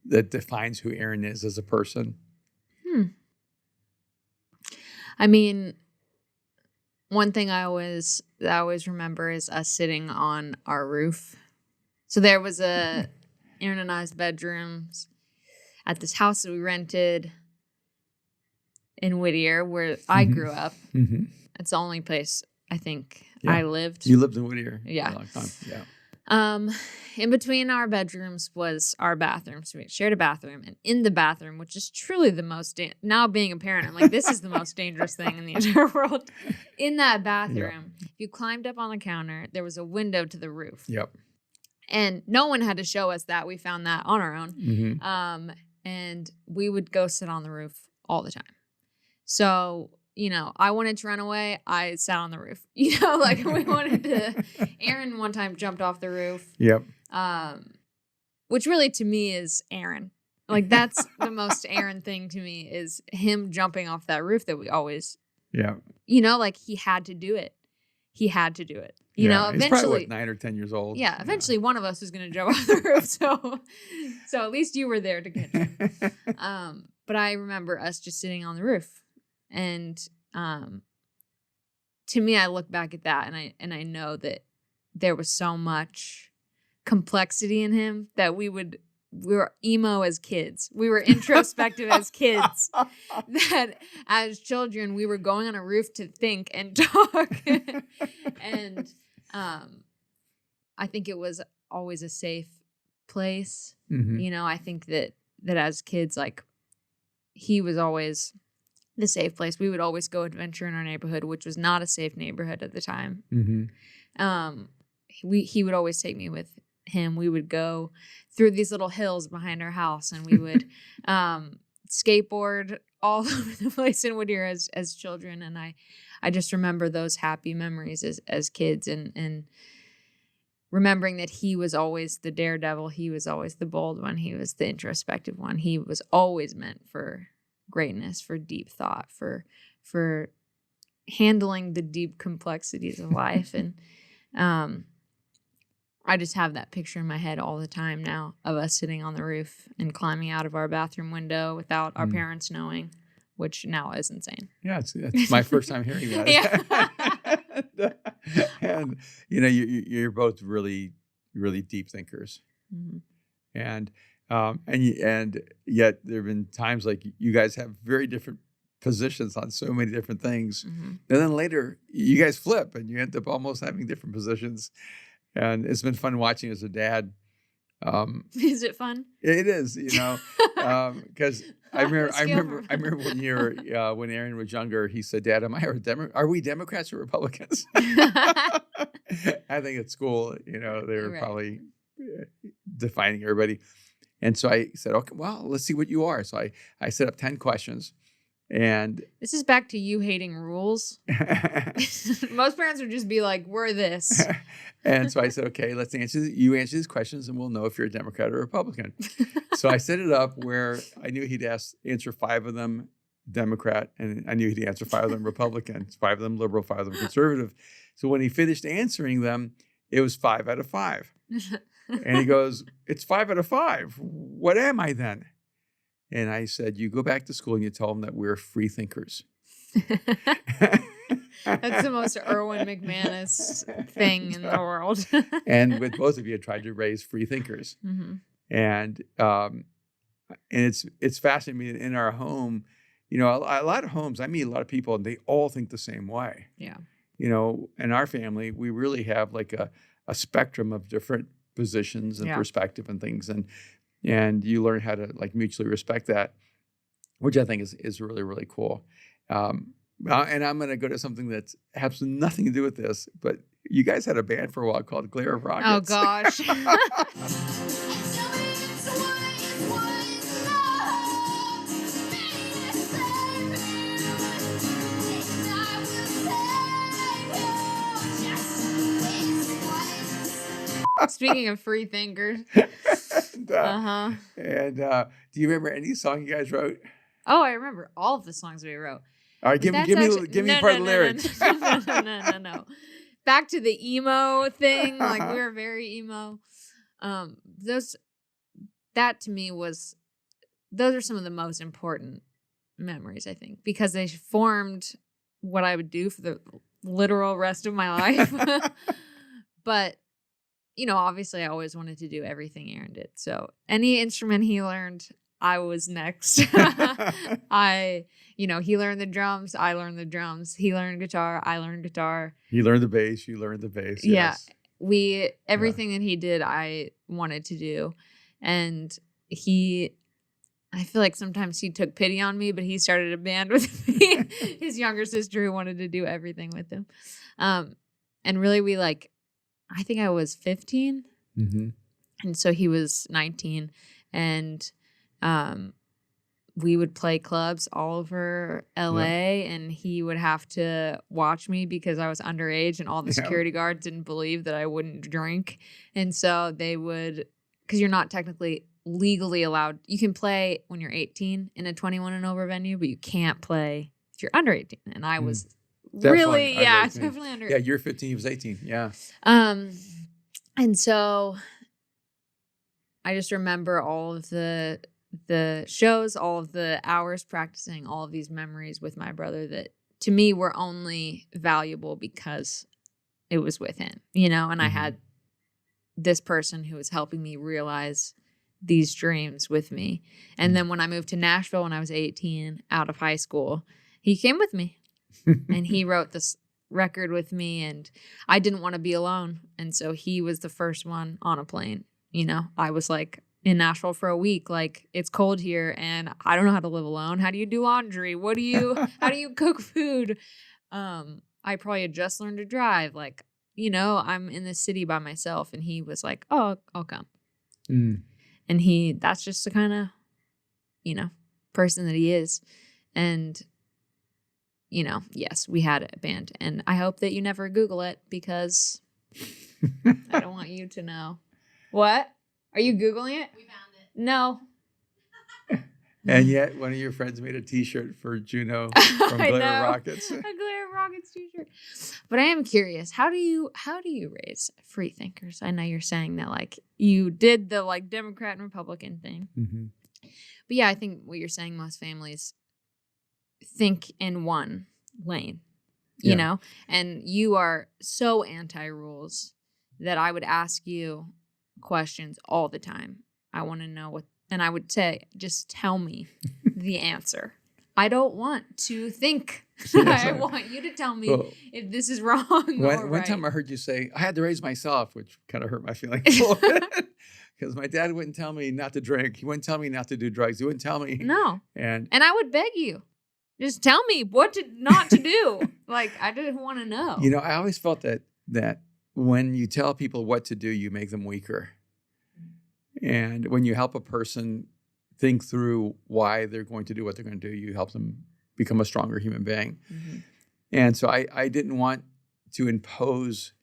Speaker 2: that defines who Aaron is as a person?
Speaker 1: I mean, one thing I always remember is us sitting on our roof So there was Aaron and I's bedrooms at this house that we rented in Whittier, where I grew up.
Speaker 2: Mm-hmm.
Speaker 1: It's the only place I think I lived.
Speaker 2: You lived in Whittier
Speaker 1: Yeah.
Speaker 2: for a long time. Yeah.
Speaker 1: In between our bedrooms was our bathroom. So we shared a bathroom, and in the bathroom, which is truly the most, now being a parent, I'm like, this is the most dangerous thing in the entire world. In that bathroom, if you climbed up on the counter, there was a window to the roof.
Speaker 2: Yep.
Speaker 1: And no one had to show us that. We found that on our own.
Speaker 2: Mm-hmm.
Speaker 1: And we would go sit on the roof all the time. So, I wanted to run away. I sat on the roof. Like we wanted to. Aaron one time jumped off the roof.
Speaker 2: Yep.
Speaker 1: Which really to me is Aaron. Like that's the most Aaron thing to me is him jumping off that roof that we always.
Speaker 2: Yeah.
Speaker 1: Like he had to do it. He had to do it. Eventually.
Speaker 2: He's probably 9 or 10 years old.
Speaker 1: Yeah. Eventually, one of us was going to jump off the roof. So at least you were there to catch him. But I remember us just sitting on the roof. And to me, I look back at that and I know that there was so much complexity in him that we were emo as kids. We were introspective as kids. That as children, we were going on a roof to think and talk. And I think it was always a safe place.
Speaker 2: Mm-hmm.
Speaker 1: I think that as kids, like he was always the safe place. We would always go adventure in our neighborhood, which was not a safe neighborhood at the time.
Speaker 2: Mm-hmm.
Speaker 1: He would always take me with him. We would go through these little hills behind our house, and we would skateboard all over the place in Whittier as children. And I just remember those happy memories as kids, and remembering that he was always the daredevil. He was always the bold one. He was the introspective one. He was always meant for greatness, for deep thought, for handling the deep complexities of life. And I just have that picture in my head all the time now of us sitting on the roof and climbing out of our bathroom window without our parents knowing, which now is insane.
Speaker 2: Yeah, it's my first time hearing that. And you're both really, really deep thinkers, and yet there have been times like you guys have very different positions on so many different things, and then later you guys flip and you end up almost having different positions, and it's been fun watching as a dad.
Speaker 1: Is it fun?
Speaker 2: It is, because I remember when Aaron was younger, he said, "Dad, are we Democrats or Republicans?" I think at school, they were probably defining everybody. And so I said, "Okay, well, let's see what you are." So I set up 10 questions. And
Speaker 1: this is back to you hating rules. Most parents would just be like, "We're this."
Speaker 2: And so I said, "Okay, you answer these questions and we'll know if you're a Democrat or Republican." So I set it up where I knew he'd answer 5 of them Democrat, and I knew he'd answer 5 of them Republican, 5 of them liberal, 5 of them conservative. So when he finished answering them, it was 5 out of 5. And he goes, "It's 5 out of 5. What am I then?" And I said, "You go back to school and you tell them that we're free thinkers."
Speaker 1: That's the most Erwin McManus thing in the world.
Speaker 2: And with both of you, I tried to raise free thinkers. And it's fascinating in our home. A lot of homes, I meet a lot of people and they all think the same way.
Speaker 1: Yeah.
Speaker 2: In our family, we really have like a spectrum of different positions and perspective and things. And you learn how to like mutually respect that, which I think is really, really cool. And I'm going to go to something that has nothing to do with this, but you guys had a band for a while called Glare of Rockets.
Speaker 1: Oh, gosh. Speaking of free thinkers.
Speaker 2: And do you remember any song you guys wrote?
Speaker 1: Oh, I remember all of the songs we wrote.
Speaker 2: All right, give me part of the lyrics.
Speaker 1: No. Back to the emo thing. Like we were very emo. That to me those are some of the most important memories, I think, because they formed what I would do for the literal rest of my life. But obviously I always wanted to do everything Aaron did. So any instrument he learned, I was next. He learned the drums, I learned the drums. He learned guitar, I learned guitar.
Speaker 2: He learned the bass, you learned the bass.
Speaker 1: Yeah.
Speaker 2: Yes.
Speaker 1: Everything that he did, I wanted to do. And I feel like sometimes he took pity on me, but he started a band with me. His younger sister who wanted to do everything with him. And really I think I was 15.
Speaker 2: Mm-hmm.
Speaker 1: And so he was 19. And we would play clubs all over LA, and he would have to watch me because I was underage, and all the security guards didn't believe that I wouldn't drink. And so they would, because you're not technically legally allowed. You can play when you're 18 in a 21 and over venue, but you can't play if you're under 18. And I was definitely under.
Speaker 2: Yeah, you're 15, he was 18. Yeah.
Speaker 1: And so I just remember all of the shows, all of the hours practicing, all of these memories with my brother that to me were only valuable because it was with him, and I had this person who was helping me realize these dreams with me. And then when I moved to Nashville when I was 18 out of high school, he came with me and he wrote this record with me, and I didn't want to be alone. And so he was the first one on a plane. I was in Nashville for a week. It's cold here and I don't know how to live alone. How do you do laundry? How do you cook food? I probably had just learned to drive. I'm in this city by myself. And he was like, oh, I'll come. And that's just the kind of, person that he is. And, yes, we had a band, and I hope that you never Google it because I don't want you to know. What? Are you Googling it?
Speaker 3: We found it.
Speaker 1: No.
Speaker 2: And yet one of your friends made a t-shirt for Juno from Glitter Rockets.
Speaker 1: A Glitter Rockets t-shirt. But I am curious, how do you raise free thinkers? I know you're saying that you did the Democrat and Republican thing.
Speaker 2: Mm-hmm.
Speaker 1: But yeah, I think what you're saying, most families think in one lane, you know? And you are so anti-rules that I would ask you questions all the time. I want to know what, and I would say, just tell me the answer. I don't want to think. I want you to tell me if this is wrong or right.
Speaker 2: One time I heard you say, I had to raise myself, which kind of hurt my feelings. Because my dad wouldn't tell me not to drink. He wouldn't tell me not to do drugs. He wouldn't tell me.
Speaker 1: No.
Speaker 2: And
Speaker 1: I would beg you, just tell me what not to do. I didn't want to know.
Speaker 2: I always felt that when you tell people what to do, you make them weaker. And when you help a person think through why they're going to do what they're going to do, you help them become a stronger human being. Mm-hmm. And so I didn't want to impose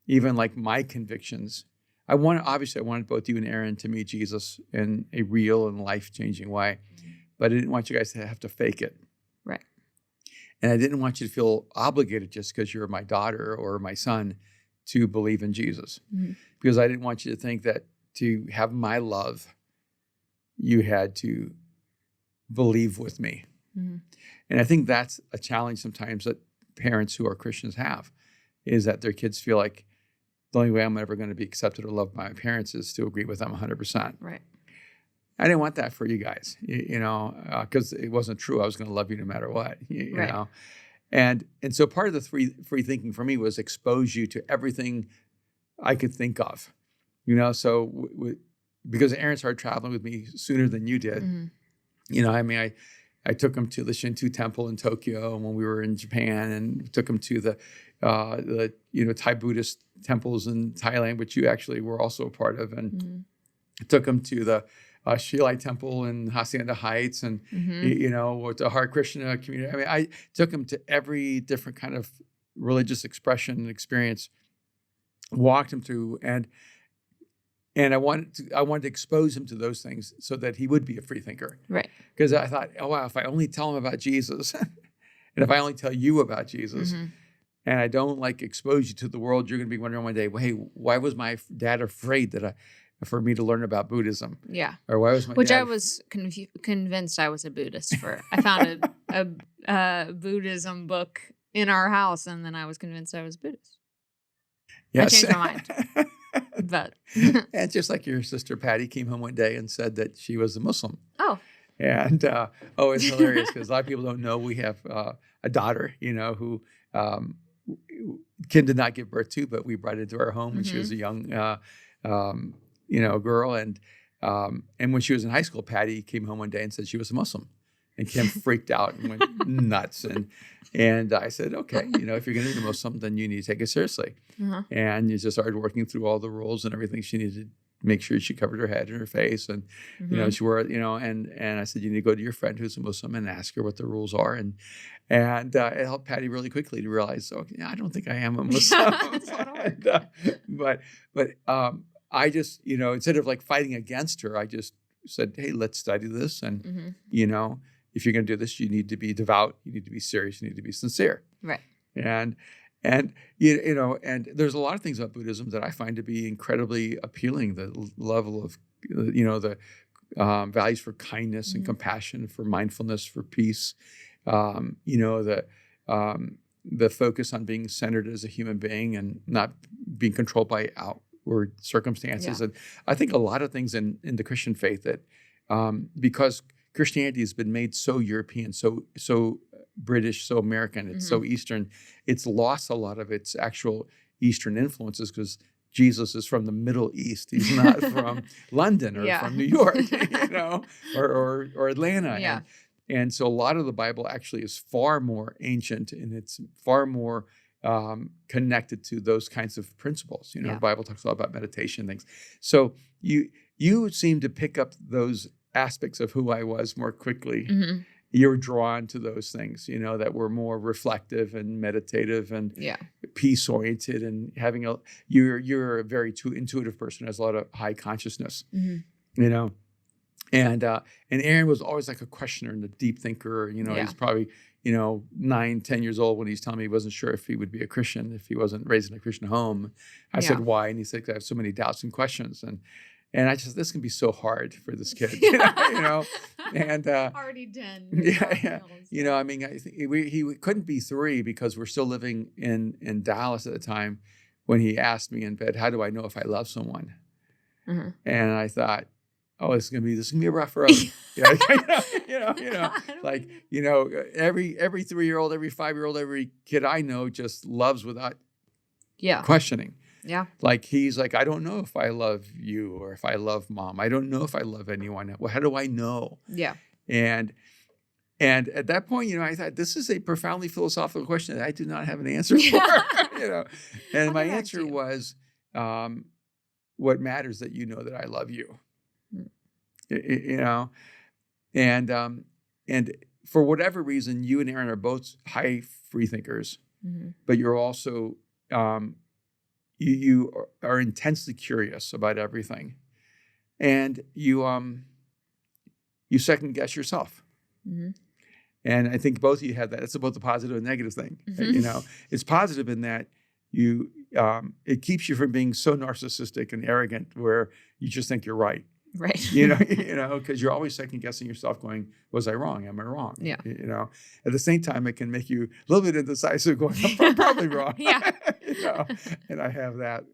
Speaker 2: even my convictions. I wanted both you and Aaron to meet Jesus in a real and life-changing way. Mm-hmm. But I didn't want you guys to have to fake it.
Speaker 1: Right.
Speaker 2: And I didn't want you to feel obligated just because you're my daughter or my son to believe in Jesus. Mm-hmm. Because I didn't want you to think that to have my love, you had to believe with me. Mm-hmm. And I think that's a challenge sometimes that parents who are Christians have, is that their kids feel like the only way I'm ever going to be accepted or loved by my parents is to agree with them 100%.
Speaker 1: Right.
Speaker 2: I didn't want that for you guys, because it wasn't true. I was going to love you no matter what, you know. And so part of the free thinking for me was expose you to everything I could think of, So because Aaron started traveling with me sooner than you did, mm-hmm. I took him to the Shinto Temple in Tokyo when we were in Japan, and took him to the Thai Buddhist temples in Thailand, which you actually were also a part of, and mm-hmm. I took him to the Shilai Temple in Hacienda Heights, and mm-hmm. With the Hare Krishna community. I took him to every different kind of religious expression and experience, walked him through, and I wanted to expose him to those things so that he would be a free thinker.
Speaker 1: Right.
Speaker 2: Because I thought, oh wow, if I only tell him about Jesus, and if I only tell you about Jesus, mm-hmm. and I don't expose you to the world, you're going to be wondering one day, well, hey, why was my dad afraid for me to learn about Buddhism?
Speaker 1: Yeah.
Speaker 2: Or why was my
Speaker 1: Which
Speaker 2: dad...
Speaker 1: I was convinced I was a Buddhist for. I found a Buddhism book in our house, and then I was convinced I was Buddhist. Yes. I changed my mind. bet.
Speaker 2: And just like your sister Patty came home one day and said that she was a Muslim.
Speaker 1: Oh.
Speaker 2: And it's hilarious because a lot of people don't know we have a daughter, who Kim did not give birth to, but we brought into our home when she was a young, girl. And when she was in high school, Patty came home one day and said she was a Muslim. And Kim freaked out and went nuts. And I said, okay, if you're going to be a Muslim, then you need to take it seriously. And you just started working through all the rules and everything she needed to make sure she covered her head and her face. And, she wore, and I said, you need to go to your friend who's a Muslim and ask her what the rules are. And it helped Patty really quickly to realize, okay, I don't think I am a Muslim. But I just, instead of like fighting against her, I just said, hey, let's study this. And, if you're going to do this, you need to be devout, you need to be serious, you need to be sincere.
Speaker 1: Right.
Speaker 2: And there's a lot of things about Buddhism that I find to be incredibly appealing. The level of, the values for kindness and compassion, for mindfulness, for peace. The focus on being centered as a human being and not being controlled by outward circumstances. Yeah. And I think a lot of things in the Christian faith that because Christianity has been made so European, so British, so American, it's so Eastern, it's lost a lot of its actual Eastern influences because Jesus is from the Middle East. He's not from London or from New York, or Atlanta.
Speaker 1: Yeah.
Speaker 2: And so a lot of the Bible actually is far more ancient and it's far more connected to those kinds of principles. The Bible talks a lot about meditation things. So you seem to pick up those aspects of who I was more quickly. You were drawn to those things, that were more reflective and meditative and peace oriented and you're a very intuitive person, has a lot of high consciousness, and Aaron was always like a questioner and a deep thinker. He's probably 9-10 years old when he's telling me he wasn't sure if he would be a Christian if he wasn't raised in a Christian home. I said why, and he said I have so many doubts and questions, and I just, this can be so hard for this kid, and
Speaker 1: already 10.
Speaker 2: I mean, I think he couldn't be 3 because we're still living in Dallas at the time when he asked me in bed, how do I know if I love someone? And I thought, oh, this is gonna be a rough road. Every 3-year-old, every 5-year-old, every kid I know just loves without questioning.
Speaker 1: Yeah.
Speaker 2: Like he's like, I don't know if I love you or if I love mom. I don't know if I love anyone. Well, how do I know?
Speaker 1: Yeah.
Speaker 2: And at that point, I thought this is a profoundly philosophical question that I do not have an answer for. And my answer was, what matters that you know that I love you. And for whatever reason, you and Aaron are both high free thinkers, but you're also you are intensely curious about everything, and you second guess yourself. And I think both of you have that. It's both a positive and negative thing. It's positive in that it keeps you from being so narcissistic and arrogant where you just think you're right.
Speaker 1: Right.
Speaker 2: Because you're always second guessing yourself going, was I wrong? Am I wrong?
Speaker 1: Yeah.
Speaker 2: At the same time, it can make you a little bit indecisive going, I'm probably wrong.
Speaker 1: Yeah.
Speaker 2: And I have that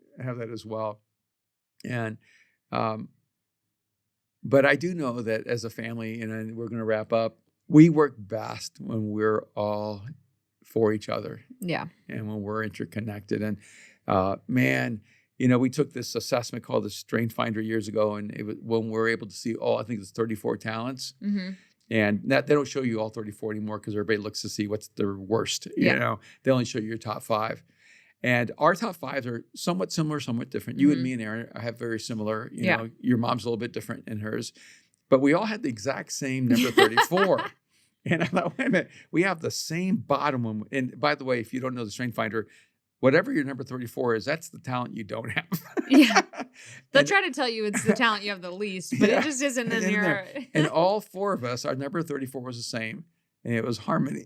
Speaker 2: as well. And, but I do know that as a family, and we're going to wrap up, we work best when we're all for each other.
Speaker 1: Yeah.
Speaker 2: And when we're interconnected. And we took this assessment called the Strength Finder years ago, and it was when we're able to see I think it's 34 talents. And they don't show you all 34 anymore because everybody looks to see what's their worst. They only show you your top 5. And our top 5s are somewhat similar, somewhat different. You and me and Aaron have very similar. Your mom's a little bit different in hers. But we all had the exact same number 34. And I thought, wait a minute, we have the same bottom one. And by the way, if you don't know the Strength Finder, whatever your number 34 is, that's the talent you don't have.
Speaker 1: They'll try to tell you it's the talent you have the least, but it just isn't in your...
Speaker 2: And all 4 of us, our number 34 was the same, and it was harmony.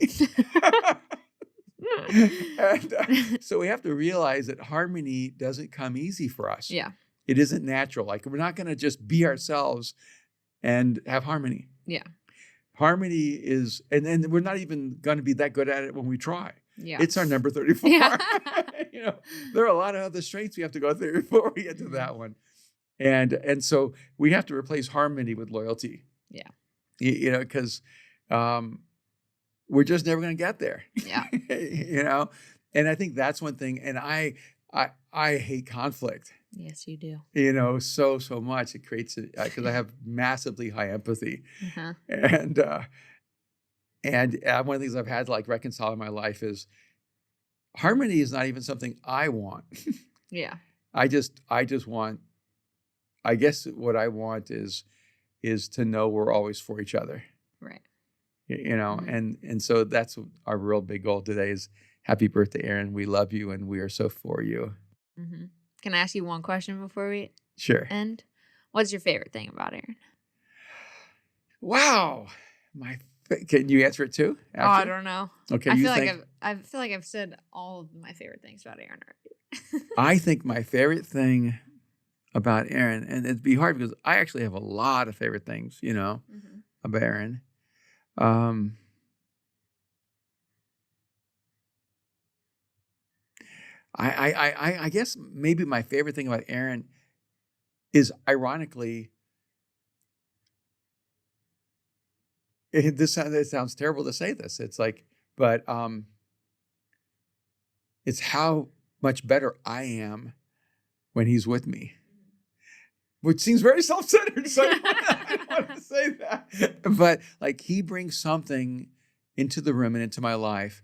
Speaker 2: And so we have to realize that harmony doesn't come easy for us.
Speaker 1: Yeah.
Speaker 2: It isn't natural. Like, we're not going to just be ourselves and have harmony.
Speaker 1: Yeah.
Speaker 2: Harmony is, and we're not even going to be that good at it when we try.
Speaker 1: Yeah.
Speaker 2: It's our number 34.
Speaker 1: Yeah.
Speaker 2: You know, there are a lot of other strengths we have to go through before we get to that one. And so we have to replace harmony with loyalty.
Speaker 1: Yeah.
Speaker 2: You know, because we're just never going to get there.
Speaker 1: Yeah.
Speaker 2: You know, and I think that's one thing. And I hate conflict.
Speaker 1: Yes, you do.
Speaker 2: You know, so much. It creates it because I have massively high empathy, and one of the things I've had to like reconcile in my life is harmony is not even something I want.
Speaker 1: Yeah.
Speaker 2: I just want. I guess what I want is to know we're always for each other.
Speaker 1: Right.
Speaker 2: You know, and so that's our real big goal today is happy birthday, Aaron. We love you and we are so for you.
Speaker 1: Mm-hmm. Can I ask you one question before we end? What's your favorite thing about Aaron?
Speaker 2: Wow. Can you answer it too?
Speaker 1: After? Oh, I don't know.
Speaker 2: Okay.
Speaker 1: I feel like I've said all of my favorite things about Aaron already.
Speaker 2: I think my favorite thing about Aaron, and it'd be hard because I actually have a lot of favorite things, you know, about Aaron. I guess maybe my favorite thing about Aaron is ironically, it sounds terrible to say this. It's like, but it's how much better I am when he's with me, which seems very self-centered. So I didn't want to say that, but like he brings something into the room and into my life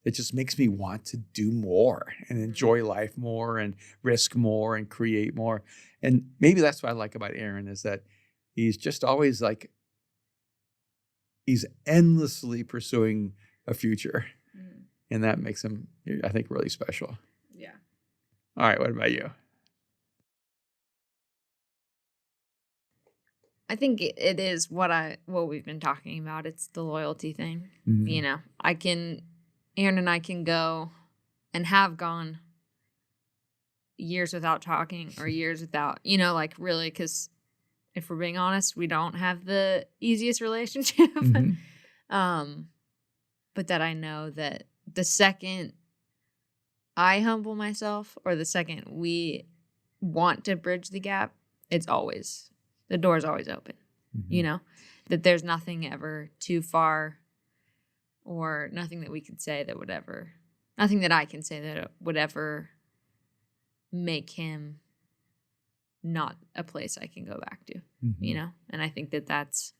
Speaker 2: that just makes me want to do more and enjoy life more and risk more and create more. And maybe that's what I like about Aaron is that he's just always like, he's endlessly pursuing a future. And that makes him, I think, really special.
Speaker 1: Yeah.
Speaker 2: All right. What about you?
Speaker 1: I think it is what we've been talking about. It's the loyalty thing. You know, Aaron and I can go and have gone years without talking or years without, you know, like really, because if we're being honest, we don't have the easiest relationship. But that I know that the second I humble myself or the second we want to bridge the gap, the door's always open, you know, that there's nothing ever too far or nothing that we could say that would ever, nothing that I can say that would ever make him not a place I can go back to, you know? And I think that that's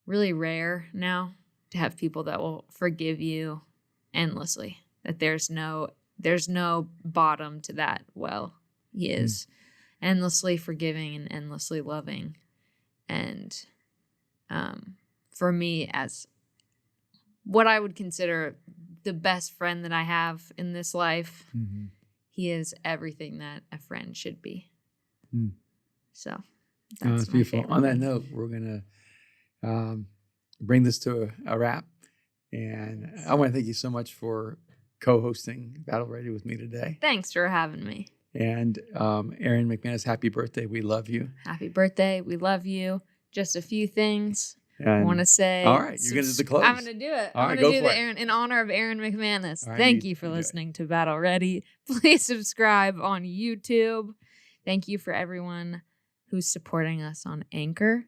Speaker 1: really rare now to have people that will forgive you endlessly, that there's no bottom to that. Well, he is endlessly forgiving and endlessly loving. And for me, as what I would consider the best friend that I have in this life, he is everything that a friend should be. So that's
Speaker 2: beautiful. On that note, we're going to bring this to a wrap. And I want to thank you so much for co-hosting Battle Ready with me today.
Speaker 1: Thanks for having me.
Speaker 2: And Erwin McManus, happy birthday. We love you.
Speaker 1: Happy birthday. We love you. Just a few things I want to say.
Speaker 2: All right. You're going to do the close.
Speaker 1: I'm going to do it. I'm going to do the Aaron in honor of Erwin McManus. Right, Thank you for listening to Battle Ready. Please subscribe on YouTube. Thank you for everyone who's supporting us on Anchor.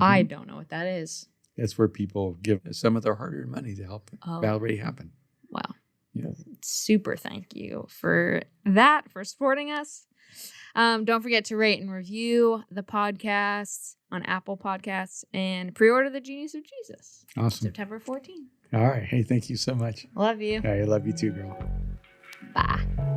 Speaker 1: I don't know what that is.
Speaker 2: That's where people give some of their hard-earned money to help Battle Ready happen.
Speaker 1: Wow.
Speaker 2: Yeah.
Speaker 1: Super thank you for that, for supporting us. Don't forget to rate and review the podcast on Apple Podcasts and pre-order the Genius of Jesus.
Speaker 2: Awesome.
Speaker 1: September 14th.
Speaker 2: All right. Hey, thank you so much.
Speaker 1: Love you.
Speaker 2: I love you too, girl.
Speaker 1: Bye.